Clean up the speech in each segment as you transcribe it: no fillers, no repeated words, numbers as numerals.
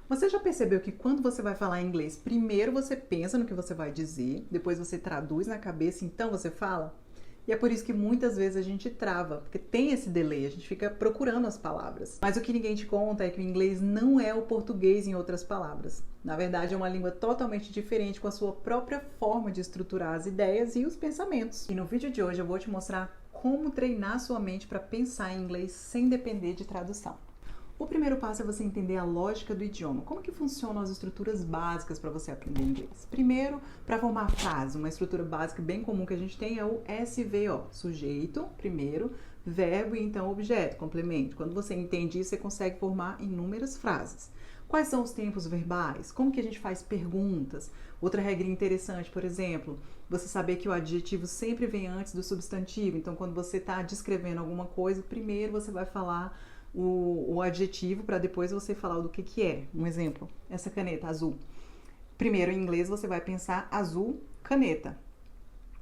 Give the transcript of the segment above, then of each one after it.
Você já percebeu que quando você vai falar inglês, primeiro você pensa no que você vai dizer, depois você traduz na cabeça, então você fala? E é por isso que muitas vezes a gente trava, porque tem esse delay, a gente fica procurando as palavras. Mas o que ninguém te conta é que o inglês não é o português em outras palavras. Na verdade, é uma língua totalmente diferente com a sua própria forma de estruturar as ideias e os pensamentos. E no vídeo de hoje eu vou te mostrar como treinar sua mente para pensar em inglês sem depender de tradução. O primeiro passo é você entender a lógica do idioma. Como que funcionam as estruturas básicas para você aprender inglês? Primeiro, para formar frase, uma estrutura básica bem comum que a gente tem é o SVO. Sujeito, primeiro, verbo e então objeto, complemento. Quando você entende isso, você consegue formar inúmeras frases. Quais são os tempos verbais? Como que a gente faz perguntas? Outra regra interessante, por exemplo, você saber que o adjetivo sempre vem antes do substantivo. Então, quando você está descrevendo alguma coisa, primeiro você vai falar o adjetivo para depois você falar do que é. Um exemplo, essa caneta azul. Primeiro, em inglês, você vai pensar azul, caneta.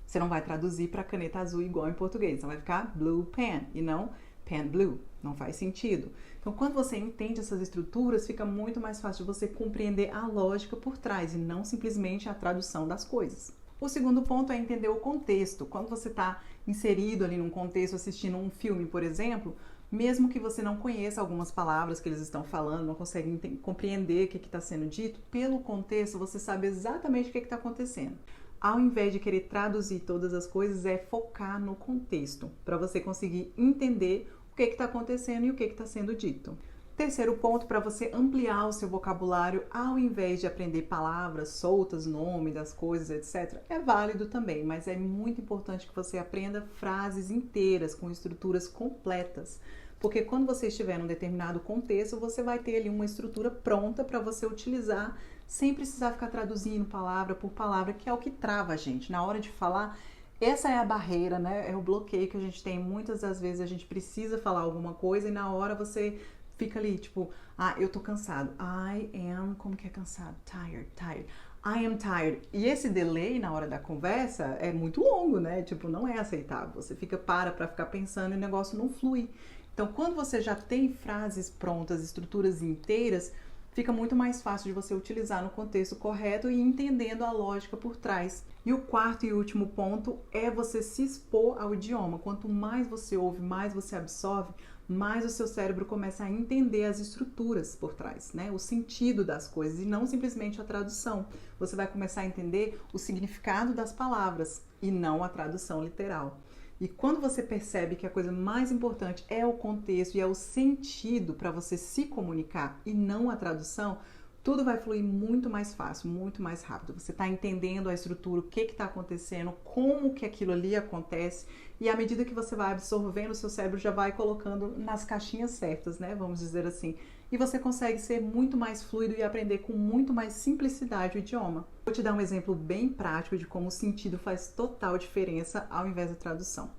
Você não vai traduzir para caneta azul igual em português. Então vai ficar blue pen e não pen blue. Não faz sentido. Então, quando você entende essas estruturas, fica muito mais fácil de você compreender a lógica por trás e não simplesmente a tradução das coisas. O segundo ponto é entender o contexto. Quando você está inserido ali num contexto, assistindo um filme, por exemplo, mesmo que você não conheça algumas palavras que eles estão falando, não consegue compreender o que está sendo dito, pelo contexto você sabe exatamente o que está acontecendo. Ao invés de querer traduzir todas as coisas, é focar no contexto, para você conseguir entender o que está acontecendo e o que está sendo dito. Terceiro ponto, para você ampliar o seu vocabulário, ao invés de aprender palavras soltas, nome das coisas, etc., é válido também, mas é muito importante que você aprenda frases inteiras, com estruturas completas. Porque quando você estiver num determinado contexto, você vai ter ali uma estrutura pronta para você utilizar, sem precisar ficar traduzindo palavra por palavra, que é o que trava a gente. Na hora de falar, essa é a barreira, né? É o bloqueio que a gente tem. Muitas das vezes a gente precisa falar alguma coisa e na hora você fica ali, tipo, eu tô cansado. I am, como que é cansado? Tired. I am tired. E esse delay na hora da conversa é muito longo, né? Tipo, não é aceitável. Você fica pra ficar pensando e o negócio não flui. Então, quando você já tem frases prontas, estruturas inteiras, fica muito mais fácil de você utilizar no contexto correto e entendendo a lógica por trás. E o quarto e último ponto é você se expor ao idioma. Quanto mais você ouve, mais você absorve, mais o seu cérebro começa a entender as estruturas por trás, né? O sentido das coisas e não simplesmente a tradução. Você vai começar a entender o significado das palavras e não a tradução literal. E quando você percebe que a coisa mais importante é o contexto e é o sentido para você se comunicar e não a tradução, tudo vai fluir muito mais fácil, muito mais rápido. Você está entendendo a estrutura, o que está acontecendo, como que aquilo ali acontece, e à medida que você vai absorvendo, o seu cérebro já vai colocando nas caixinhas certas, né? Vamos dizer assim. E você consegue ser muito mais fluido e aprender com muito mais simplicidade o idioma. Vou te dar um exemplo bem prático de como o sentido faz total diferença ao invés da tradução.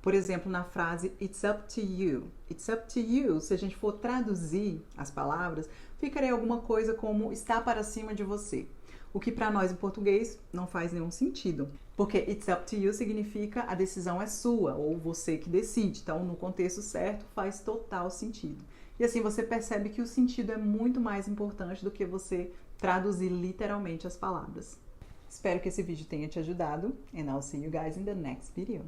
Por exemplo, na frase It's up to you. It's up to you, se a gente for traduzir as palavras, ficaria alguma coisa como está para cima de você. O que para nós em português não faz nenhum sentido. Porque It's up to you significa a decisão é sua, ou você que decide. Então, no contexto certo, faz total sentido. E assim você percebe que o sentido é muito mais importante do que você traduzir literalmente as palavras. Espero que esse vídeo tenha te ajudado. And I'll see you guys in the next video.